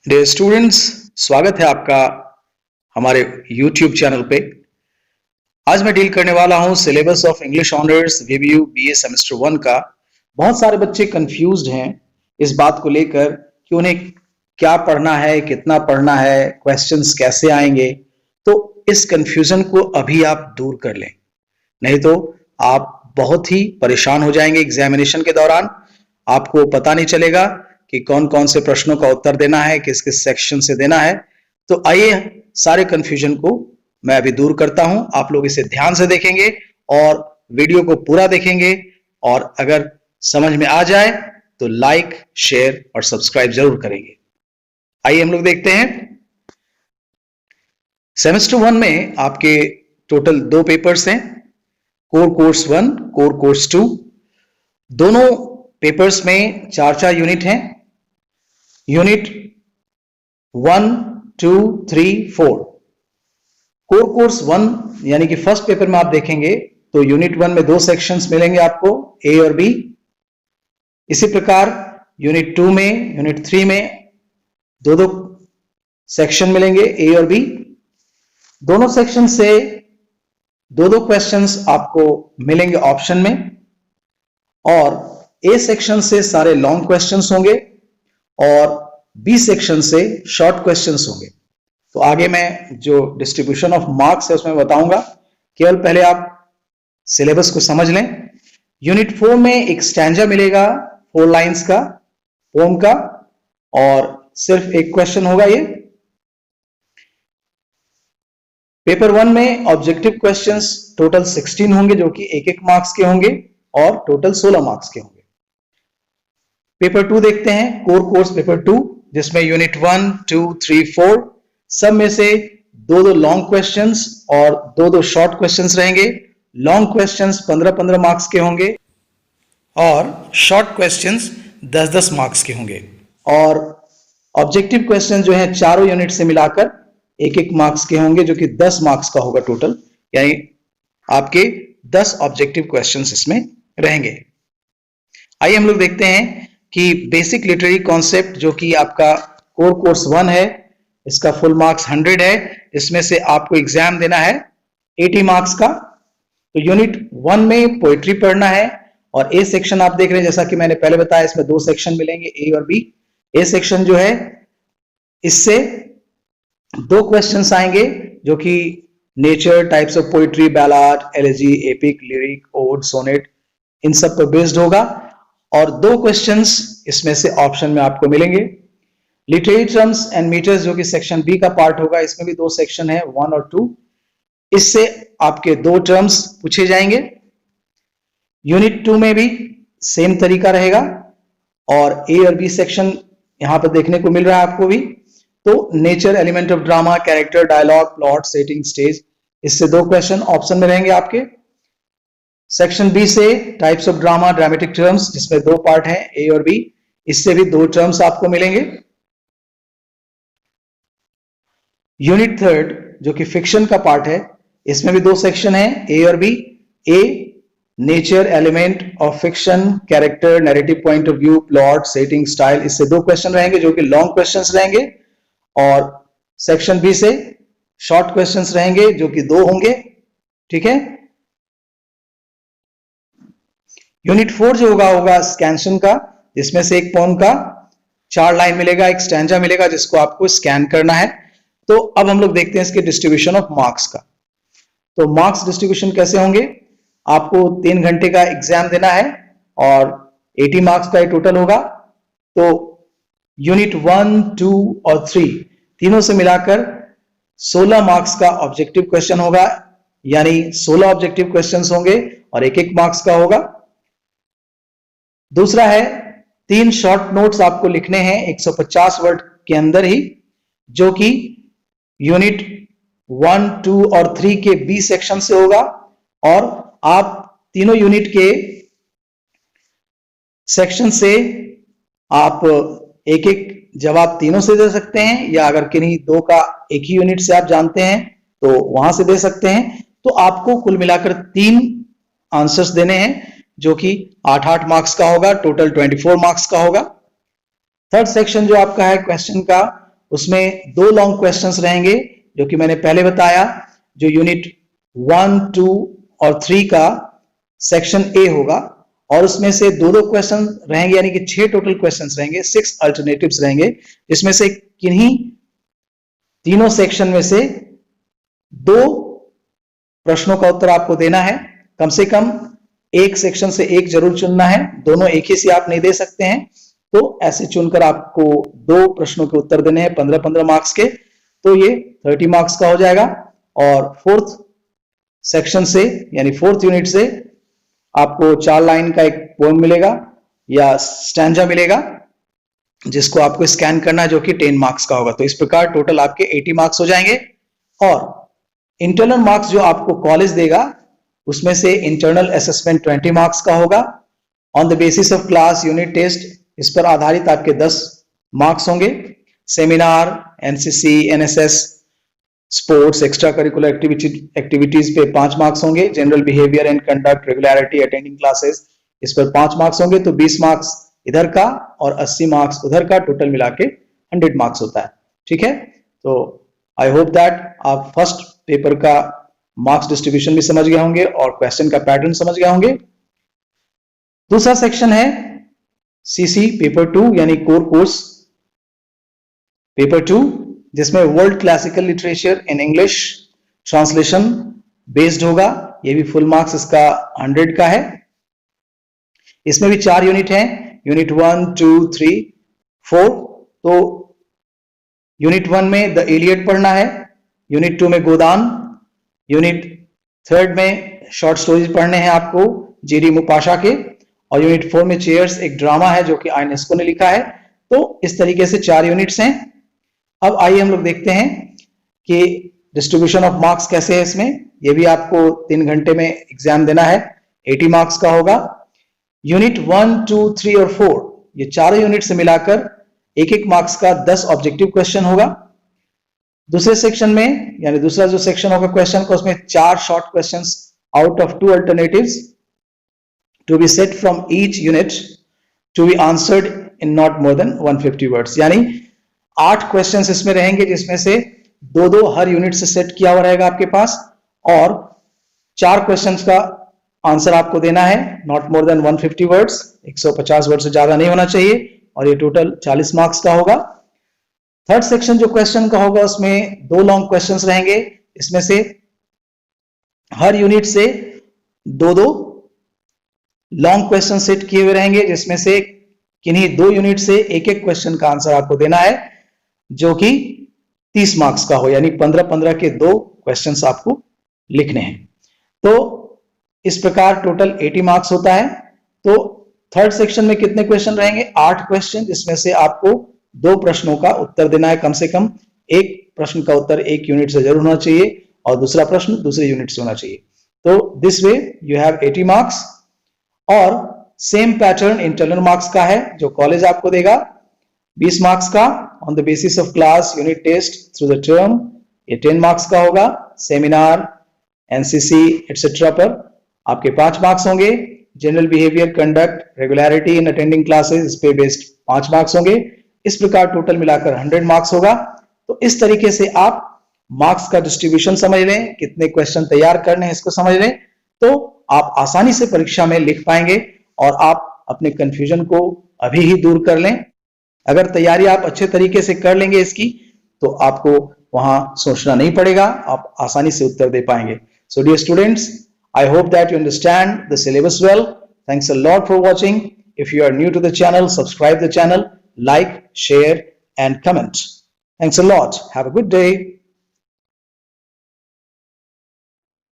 Dear students, स्वागत है आपका हमारे YouTube चैनल पे। आज मैं डील करने वाला हूं syllabus of English honours review BA semester 1 का। बहुत सारे बच्चे कंफ्यूज्ड हैं इस बात को लेकर कि उन्हें क्या पढ़ना है, कितना पढ़ना है, क्वेश्चंस कैसे आएंगे। तो इस कंफ्यूजन को अभी आप दूर कर लें, नहीं तो आप बहुत ही परेशान हो जाएंगे एग्जामिनेशन के दौरान। आपको पता नहीं चलेगा कि कौन कौन से प्रश्नों का उत्तर देना है, किस किस सेक्शन से देना है। तो आइए सारे कंफ्यूजन को मैं अभी दूर करता हूं। आप लोग इसे ध्यान से देखेंगे और वीडियो को पूरा देखेंगे, और अगर समझ में आ जाए तो लाइक, शेयर और सब्सक्राइब जरूर करेंगे। आइए हम लोग देखते हैं। सेमेस्टर 1 में आपके टोटल 2 पेपर्स हैं, कोर कोर्स 1, कोर कोर्स 2। दोनों पेपर्स में 4-4 यूनिट हैं। यूनिट 1, 2, 3, 4। कोर कोर्स 1 यानी कि फर्स्ट पेपर में आप देखेंगे तो यूनिट 1 में 2 सेक्शंस मिलेंगे आपको, ए और बी। इसी प्रकार यूनिट 2 में, यूनिट 3 में 2-2 सेक्शन मिलेंगे, ए और बी। दोनों सेक्शन से 2-2 क्वेश्चंस आपको मिलेंगे ऑप्शन में, और ए सेक्शन से सारे लॉन्ग क्वेश्चंस होंगे और बी सेक्शन से शॉर्ट क्वेश्चंस होंगे। तो आगे मैं जो डिस्ट्रीब्यूशन ऑफ मार्क्स है उसमें बताऊंगा, केवल पहले आप सिलेबस को समझ लें। यूनिट 4 में एक स्टैंजा मिलेगा 4 लाइंस का, पोम का, और सिर्फ एक क्वेश्चन होगा ये। पेपर 1 में ऑब्जेक्टिव क्वेश्चंस टोटल 16 होंगे, जो कि 1-1 मार्क्स के होंगे, और टोटल 16 मार्क्स के होंगे। पेपर 2 देखते हैं, कोर कोर्स पेपर 2, जिसमें यूनिट 1, 2, 3, 4 सब में से 2-2 लॉन्ग क्वेश्चंस और 2-2 शॉर्ट क्वेश्चंस रहेंगे। लॉन्ग क्वेश्चंस 15-15 मार्क्स के होंगे और शॉर्ट क्वेश्चंस 10-10 मार्क्स के होंगे। और ऑब्जेक्टिव क्वेश्चन जो है चारों यूनिट से मिलाकर 1-1 मार्क्स के होंगे, जो कि 10 मार्क्स का होगा टोटल, यानी आपके 10 ऑब्जेक्टिव क्वेश्चंस इसमें रहेंगे। आइए हम लोग देखते हैं कि बेसिक लिटरेरी कॉन्सेप्ट, जो कि आपका कोर कोर्स 1 है, इसका फुल मार्क्स 100 है। इसमें से आपको एग्जाम देना है 80 मार्क्स का। तो यूनिट 1 में पोएट्री पढ़ना है, और ए सेक्शन आप देख रहे हैं, जैसा कि मैंने पहले बताया, इसमें 2 सेक्शन मिलेंगे, ए और बी। ए सेक्शन जो है, इससे 2 क्वेश्चंस आएंगे, जो कि nature, types of poetry, ballad, elegy, epic, lyric, ode, sonnet, इन सब पर बेस्ड होगा। और 2 क्वेश्चंस इसमें से ऑप्शन में आपको मिलेंगे। लिटरेरी टर्म्स एंड मीटर्स, जो कि सेक्शन बी का पार्ट होगा, इसमें भी 2 सेक्शन है, 1 और 2। इससे आपके 2 टर्म्स पूछे जाएंगे। यूनिट 2 में भी सेम तरीका रहेगा, और ए और बी सेक्शन यहां पर देखने को मिल रहा है आपको भी। तो nature, element of drama, character, dialogue, plot, setting, stage, इससे 2 क्वेश्चन ऑप्शन में रहेंगे आपके। सेक्शन बी से types of drama, dramatic terms, जिसमें 2 पार्ट हैं, ए और बी, इससे भी 2 टर्म्स आपको मिलेंगे। यूनिट 3, जो कि फिक्शन का पार्ट है, इसमें भी 2 सेक्शन हैं, ए और B. A nature, element of fiction, character, narrative point of view, plot, setting, style, इससे 2 क्वेश्चन रहेंगे, जो कि लॉन्ग क्वेश्चंस रहेंगे। और सेक्शन बी से शॉर्ट क्वेश्चंस रहेंगे, जो कि 2 होंगे। ठीक है। यूनिट 4 जो होगा स्कैंशन का, जिसमें से एक पोम का 4 लाइन मिलेगा, एक स्टैंजा मिलेगा, जिसको आपको स्कैन करना है। तो अब हम लोग देखते हैं इसके डिस्ट्रीब्यूशन ऑफ मार्क्स का। तो मार्क्स डिस्ट्रीब्यूशन कैसे होंगे? आपको 3 घंटे का एग्जाम देना है, और 80 मार्क्स का टोटल होगा। तो यूनिट 1, 2 और 3 तीनों से मिलाकर 16 मार्क्स का ऑब्जेक्टिव क्वेश्चन होगा, यानी 16 ऑब्जेक्टिव क्वेश्चंस होंगे, और 1-1 मार्क्स का होगा। दूसरा है 3 शॉर्ट नोट्स आपको लिखने हैं 150 वर्ड के अंदर ही, जो कि यूनिट 1, 2 और 3 के बी सेक्शन से होगा। और आप तीनों यूनिट के सेक्शन से आप 1-1 जवाब तीनों से दे सकते हैं, या अगर किन्हीं 2 का एक ही यूनिट से आप जानते हैं तो वहां से दे सकते हैं। तो आपको कुल मिलाकर 3 आंसर्स देने हैं, जो कि 8-8 मार्क्स का होगा, टोटल 24 मार्क्स का होगा। थर्ड सेक्शन जो आपका है क्वेश्चन का, उसमें 2 लॉन्ग क्वेश्चंस रहेंगे जो कि मैंने पहले बताया, जो यूनिट 1, 2 और 3 का सेक्शन ए होगा, और उसमें से 2 क्वेश्चन रहेंगे, यानी कि 6 टोटल क्वेश्चंस रहेंगे, 6 अल्टरनेटिव्स रहेंगे, जिसमें से किन्हीं तीनों सेक्शन में से 2 प्रश्नों का उत्तर आपको देना है। कम से कम एक सेक्शन से एक जरूर चुनना है, दोनों एक ही से आप नहीं दे सकते हैं। तो ऐसे चुनकर आपको 2 प्रश्नों के उत्तर देने हैं 15-15 मार्क्स के, तो ये 30 मार्क्स का हो जाएगा। और 4th सेक्शन से यानी 4th यूनिट से आपको 4 लाइन का एक पोएम मिलेगा या स्टैंजा मिलेगा, जिसको आपको स्कैन करना है, जो कि 10 मार्क्स का होगा। तो इस प्रकार टोटल आपके 80 मार्क्स हो जाएंगे। और इंटरनल मार्क्स जो आपको कॉलेज देगा, उसमें से इंटरनल असेसमेंट 20 मार्क्स का होगा। On the basis of class unit test, इस पर आधारित आपके 10 मार्क्स होंगे। Seminar, NCC, NSS, sports, extra curricular activities पे 5 मार्क्स होंगे। General behaviour and conduct, regularity, attending classes, इस पर 5 मार्क्स होंगे। तो 20 मार्क्स इधर का और 80 मार्क्स उधर का, टोटल मिला के 100 मार्क्स होता है। ठीक है, तो आई होप दैट आप फर्स्ट पेपर का मार्क्स डिस्ट्रीब्यूशन भी समझ गए होंगे और क्वेश्चन का पैटर्न समझ गए होंगे। दूसरा सेक्शन है सीसी पेपर 2 यानी कोर कोर्स पेपर 2, जिसमें world classical literature in English translation based होगा। ये भी फुल मार्क्स इसका 100 का है। इसमें भी 4 यूनिट हैं, यूनिट 1, 2, 3, 4। तो यूनिट 1 में द इलियड पढ़ना है, यूनिट 2 में गोदान, यूनिट 3 में शॉर्ट स्टोरीज पढ़ने हैं आपको जेडी मुपाशा के, और यूनिट 4 में चेयर्स एक ड्रामा है जो कि आइनेस्को ने लिखा है। तो इस तरीके से 4 यूनिट्स हैं। अब आइए हम लोग देखते हैं कि डिस्ट्रीब्यूशन ऑफ मार्क्स कैसे है इसमें। ये भी आपको 3 घंटे में एग्जाम देना है, 80 मार्क्स का होगा। यूनिट 1, 2, 3 और 4, ये चारों यूनिट से मिलाकर 1-1 मार्क्स का 10 ऑब्जेक्टिव क्वेश्चन होगा। दूसरे सेक्शन में यानी दूसरा जो सेक्शन होगा क्वेश्चन का, उसमें 4 short questions out of 2 alternatives to be set from each unit to be answered in not more than 150 words, यानी 8 क्वेश्चंस इसमें रहेंगे, जिसमें से 2-2 हर यूनिट से सेट किया हुआ रहेगा आपके पास, और 4 क्वेश्चंस का आंसर आपको देना है, not more than 150 words, 150 word से ज्यादा नहीं होना चाहिए, और ये टोटल 40 मार्क्स का होगा। थर्ड सेक्शन जो क्वेश्चन का होगा, उसमें 2 लॉन्ग क्वेश्चंस रहेंगे। इसमें से हर यूनिट से 2-2 लॉन्ग क्वेश्चन सेट किए हुए रहेंगे, जिसमें से किन्हीं 2 यूनिट से 1-1 क्वेश्चन का आंसर आपको देना है, जो कि 30 मार्क्स का हो, यानी 15-15 के 2 क्वेश्चंस आपको लिखने हैं। तो इस प्रकार टोटल 80 मार्क्स होता है। तो थर्ड सेक्शन में कितने क्वेश्चन रहेंगे? 8 क्वेश्चन, जिसमें से आपको 2 प्रश्नों का उत्तर देना है। कम से कम एक प्रश्न का उत्तर एक यूनिट से जरूर होना चाहिए और दूसरा प्रश्न दूसरे यूनिट से होना चाहिए। तो this way you have 80 marks. और सेम पैटर्न इंटरनल मार्क्स का है जो कॉलेज आपको देगा, 20 मार्क्स का on the basis of class unit test through the term, ये 10 मार्क्स का होगा। सेमिनार, एनसीसी एटसेट्रा पर आपके 5 मार्क्स होंगे। जनरल बिहेवियर, कंडक्ट, रेगुलरिटी इन अटेंडिंग क्लासेस, इस पे बेस्ड 5 मार्क्स होंगे। इस प्रकार टोटल मिलाकर 100 मार्क्स होगा। तो इस तरीके से आप मार्क्स का डिस्ट्रीब्यूशन समझ लें, कितने क्वेश्चन तैयार करने हैं इसको समझ लें, तो आप आसानी से परीक्षा में लिख पाएंगे और आप अपने कंफ्यूजन को अभी ही दूर कर लें। अगर तैयारी आप अच्छे तरीके से कर लेंगे इसकी, तो आपको वहां सोचना नहीं पड़ेगा, आप आसानी से उत्तर दे पाएंगे। So dear students, I hope that you understand the syllabus well. Thanks a lot for watching. If you are new to the channel, subscribe the channel, like, share and comment. Thanks a lot. Have a good day.